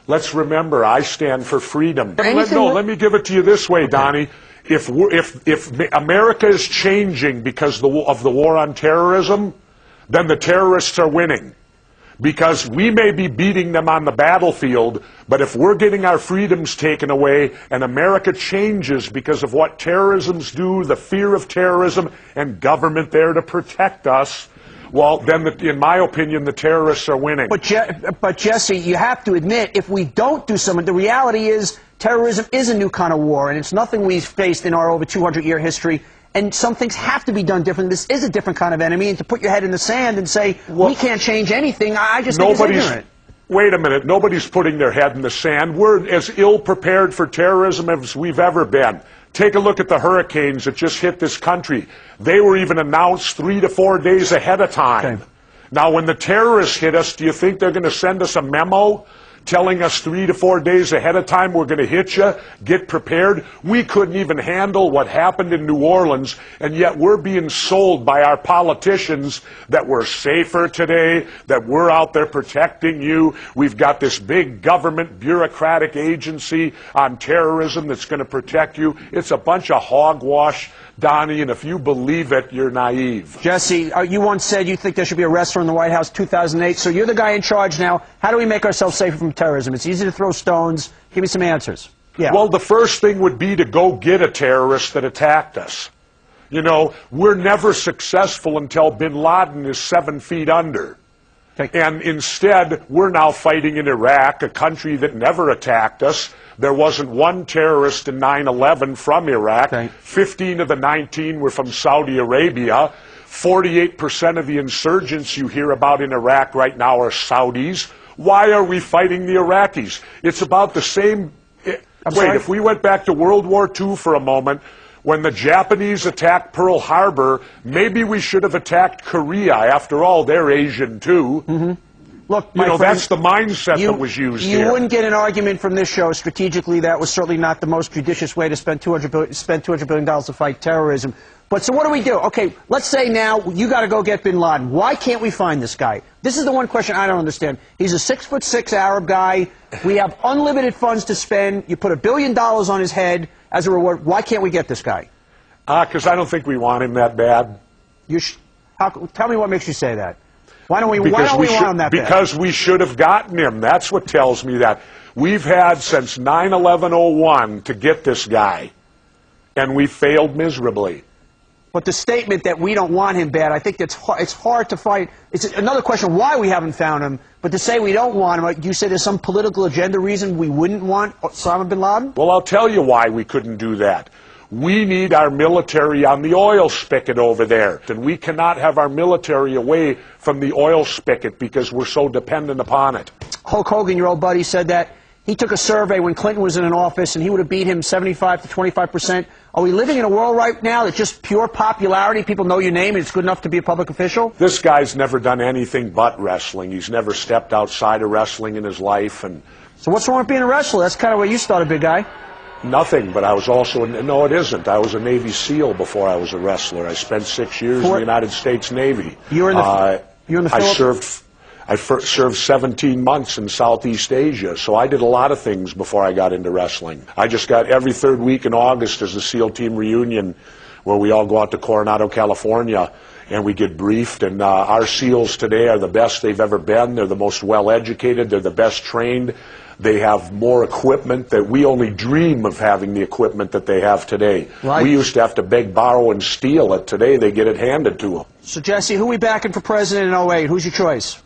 Let's remember, I stand for freedom. No, let me give it to you this way, Donnie. If America is changing because of the war on terrorism, then the terrorists are winning. Because we may be beating them on the battlefield, but if we're getting our freedoms taken away and America changes because of what terrorisms do, the fear of terrorism, and government there to protect us, well, then, in my opinion, the terrorists are winning. But Jesse, you have to admit, if we don't do something, the reality is terrorism is a new kind of war, and it's nothing we've faced in our over 200-year history. And some things have to be done different. This is a different kind of enemy, and to put your head in the sand and say, we can't change anything, I just think it's ignorant. Wait a minute. Nobody's putting their head in the sand. We're as ill-prepared for terrorism as we've ever been. Take a look at the hurricanes that just hit this country. They were even announced 3 to 4 days ahead of time. Okay. Now, when the terrorists hit us, do you think they're going to send us a memo telling us 3 to 4 days ahead of time we're going to hit you, get prepared? We couldn't even handle what happened in New Orleans, and yet we're being sold by our politicians that we're safer today, that we're out there protecting you. We've got this big government bureaucratic agency on terrorism that's going to protect you. It's a bunch of hogwash, Donnie, and if you believe it, you're naive. Jesse, you once said you think there should be a wrestler in the White House 2008, so you're the guy in charge now. How do we make ourselves safer from terrorism? It's easy to throw stones. Give me some answers. Yeah. Well, the first thing would be to go get a terrorist that attacked us. You know, we're never successful until bin Laden is 7 feet under. Okay. And instead, we're now fighting in Iraq, a country that never attacked us. There wasn't one terrorist in 9/11 from Iraq. Okay. 15 of the 19 were from Saudi Arabia. 48% of the insurgents you hear about in Iraq right now are Saudis. Why are we fighting the Iraqis? It's about the same... Wait, if we went back to World War II for a moment, when the Japanese attacked Pearl Harbor, maybe we should have attacked Korea. After all, they're Asian too. Mm-hmm. Look, my friend, that's the mindset that was used here. You wouldn't get an argument from this show. Strategically, that was certainly not the most judicious way to spend $200 billion to fight terrorism. But so what do? Okay, let's say now you got to go get bin Laden. Why can't we find this guy? This is the one question I don't understand. He's a 6'6" Arab guy. We have unlimited funds to spend. You put $1 billion on his head as a reward. Why can't we get this guy? Because I don't think we want him that bad. Tell me what makes you say that. Why don't we want him that bad? Because we should have gotten him. That's what tells me that. We've had since 9/11/01 to get this guy, and we failed miserably. But the statement that we don't want him bad, I think it's hard to fight. It's another question why we haven't found him. But to say we don't want him, you say there's some political agenda reason we wouldn't want Osama bin Laden? Well, I'll tell you why we couldn't do that. We need our military on the oil spigot over there. And we cannot have our military away from the oil spigot because we're so dependent upon it. Hulk Hogan, your old buddy, said that he took a survey when Clinton was in an office and he would have beat him 75 to 25%. Are we living in a world right now that's just pure popularity? People know your name and it's good enough to be a public official? This guy's never done anything but wrestling. He's never stepped outside of wrestling in his life. And so what's wrong with being a wrestler? That's kind of where you started, big guy. Nothing, but I was also... No, it isn't. I was a Navy SEAL before I was a wrestler. I spent 6 years in the United States Navy. You were in the I served 17 months in Southeast Asia, so I did a lot of things before I got into wrestling. I just got every third week in August as a SEAL team reunion where we all go out to Coronado, California, and we get briefed. And our SEALs today are the best they've ever been. They're the most well-educated. They're the best trained. They have more equipment that we only dream of having the equipment that they have today. Right. We used to have to beg, borrow, and steal it. Today, they get it handed to them. So, Jesse, who are we backing for president in 08? Who's your choice?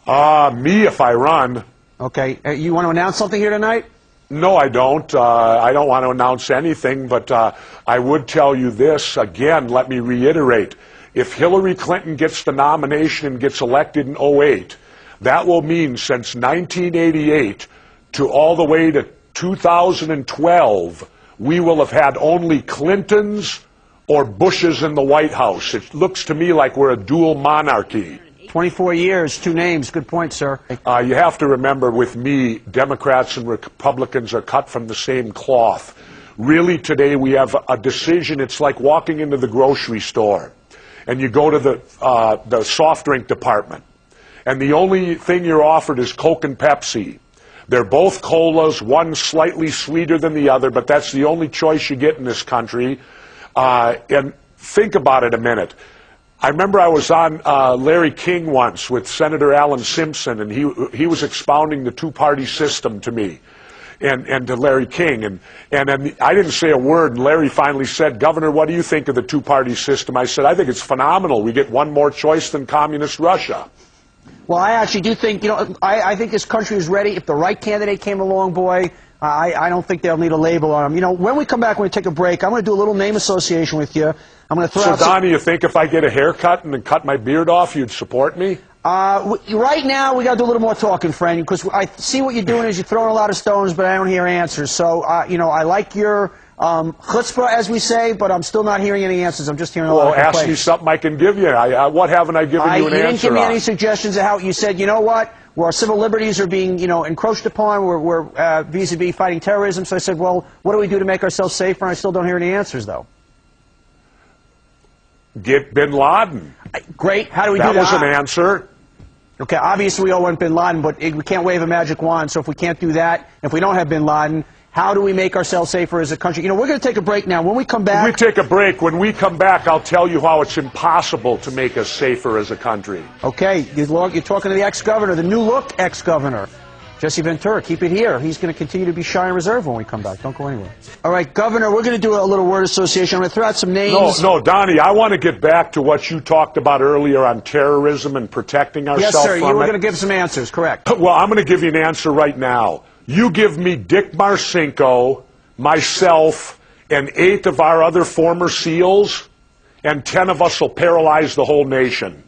Me if I run. Okay. You want to announce something here tonight? No, I don't. I don't want to announce anything, but I would tell you this. Again, let me reiterate. If Hillary Clinton gets the nomination and gets elected in 08, that will mean since 1988 to all the way to 2012, we will have had only Clintons or Bushes in the White House. It looks to me like we're a dual monarchy. 24 years, 2 names. Good point, sir. You have to remember with me, Democrats and Republicans are cut from the same cloth. Really, today we have a decision. It's like walking into the grocery store and you go to the soft drink department and the only thing you're offered is Coke and Pepsi. They're both colas, one slightly sweeter than the other, but that's the only choice you get in this country. And think about it a minute. I remember I was on Larry King once with Senator Alan Simpson, and he was expounding the two-party system to me and to Larry King. And I didn't say a word, and Larry finally said, "Governor, what do you think of the two-party system?" I said, "I think it's phenomenal. We get one more choice than communist Russia." Well, I actually do think, I think this country is ready. If the right candidate came along, boy, I don't think they'll need a label on them. When we come back, when we take a break, I'm going to do a little name association with you. I'm going to throw out So, Donnie, you think if I get a haircut and then cut my beard off, you'd support me? Right now, we got to do a little more talking, friend, because I see what you're doing is you're throwing a lot of stones, but I don't hear answers. So, I like your chutzpah, as we say, but I'm still not hearing any answers. I'm just hearing a lot of complaints. Well, ask me something I can give you. What haven't I given you an answer on? You didn't give me any suggestions of how you said, you know what, where our civil liberties are being, encroached upon, we're vis-a-vis fighting terrorism. So I said, well, what do we do to make ourselves safer? And I still don't hear any answers, though. Get bin Laden. Great. How do we do that? That was an answer. Okay, obviously we all want bin Laden, but we can't wave a magic wand. So if we can't do that, if we don't have bin Laden, how do we make ourselves safer as a country? We're going to take a break now. When we come back... We take a break. When we come back, I'll tell you how it's impossible to make us safer as a country. Okay, you're talking to the ex-governor, the new look ex-governor, Jesse Ventura. Keep it here. He's going to continue to be shy and reserved when we come back. Don't go anywhere. All right, Governor, we're going to do a little word association. I'm going to throw out some names. No, Donnie, I want to get back to what you talked about earlier on terrorism and protecting ourselves from it. Yes, sir. You were going to give some answers, correct. Well, I'm going to give you an answer right now. You give me Dick Marcinko, myself, and 8 of our other former SEALs, and 10 of us will paralyze the whole nation.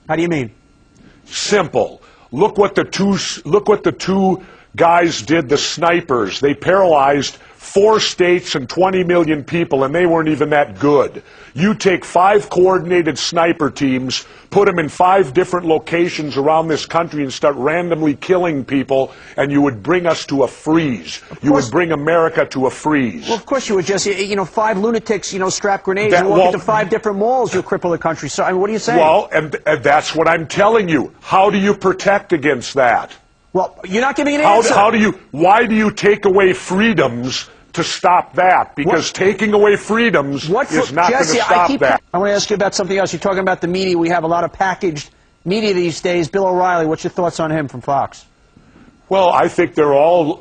How do you mean? Simple. Look what the two guys did, the snipers. They paralyzed 4 states and 20 million people, and they weren't even that good. You take 5 coordinated sniper teams, put them in 5 different locations around this country and start randomly killing people, and you would bring us to a freeze. You would bring America to a freeze. Well, of course you would, Jesse. 5 lunatics, strap grenades and walk into 5 different malls, you'll cripple the country. So, what are you saying? Well, and that's what I'm telling you. How do you protect against that? Well, you're not giving an answer. Why do you take away freedoms to stop that? Because taking away freedoms is not going to stop that. I want to ask you about something else. You're talking about the media. We have a lot of packaged media these days. Bill O'Reilly, what's your thoughts on him from Fox? Well, I think they're all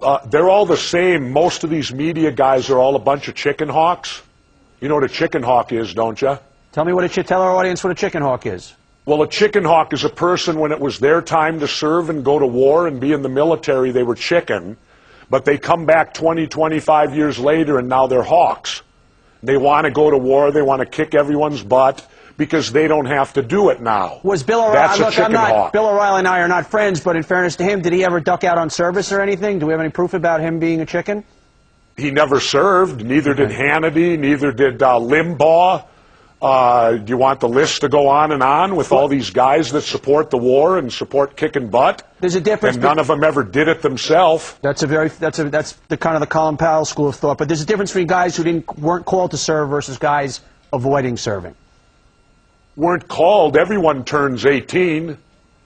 the same. Most of these media guys are all a bunch of chicken hawks. You know what a chicken hawk is, don't you? Tell our audience what a chicken hawk is. Well, a chicken hawk is a person when it was their time to serve and go to war and be in the military, they were chicken. But they come back 20, 25 years later, and now they're hawks. They want to go to war. They want to kick everyone's butt because they don't have to do it now. Was Bill O'Reilly? That's a chicken hawk. Bill O'Reilly and I are not friends, but in fairness to him, did he ever duck out on service or anything? Do we have any proof about him being a chicken? He never served. Neither did Hannity. Neither did Limbaugh. Do you want the list to go on with all these guys that support the war and support kicking butt? There's a difference. And none of them ever did it themselves. That's the kind of the Colin Powell school of thought. But there's a difference between guys who weren't called to serve versus guys avoiding serving. Weren't called. Everyone turns 18.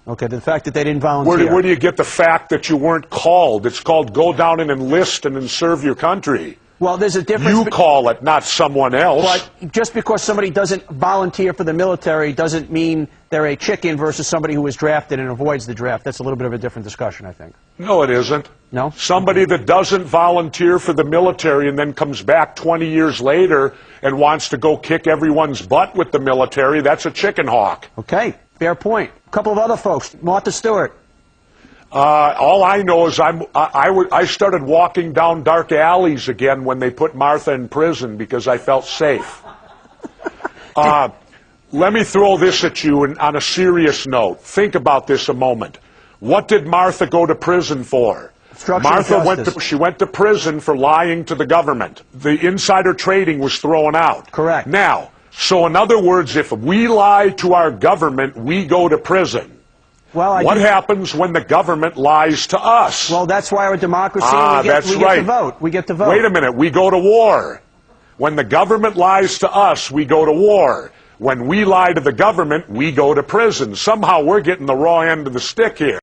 Okay, the fact that they didn't volunteer. Where do you get the fact that you weren't called? It's called go down and enlist and then serve your country. Well, there's a difference. You call it, not someone else. But just because somebody doesn't volunteer for the military doesn't mean they're a chicken versus somebody who is drafted and avoids the draft. That's a little bit of a different discussion, I think. No, it isn't. No? Somebody that doesn't volunteer for the military and then comes back 20 years later and wants to go kick everyone's butt with the military, that's a chicken hawk. Okay, fair point. A couple of other folks. Martha Stewart. All I know is I started walking down dark alleys again when they put Martha in prison because I felt safe. Let me throw this at you on a serious note. Think about this a moment. What did Martha go to prison for? Martha went to prison for lying to the government. The insider trading was thrown out. Correct. Now, so in other words, if we lie to our government, we go to prison. Well, what happens when the government lies to us? Well, that's why we're a democracy. We get to vote. We get to vote. Wait a minute. We go to war. When the government lies to us, we go to war. When we lie to the government, we go to prison. Somehow we're getting the raw end of the stick here.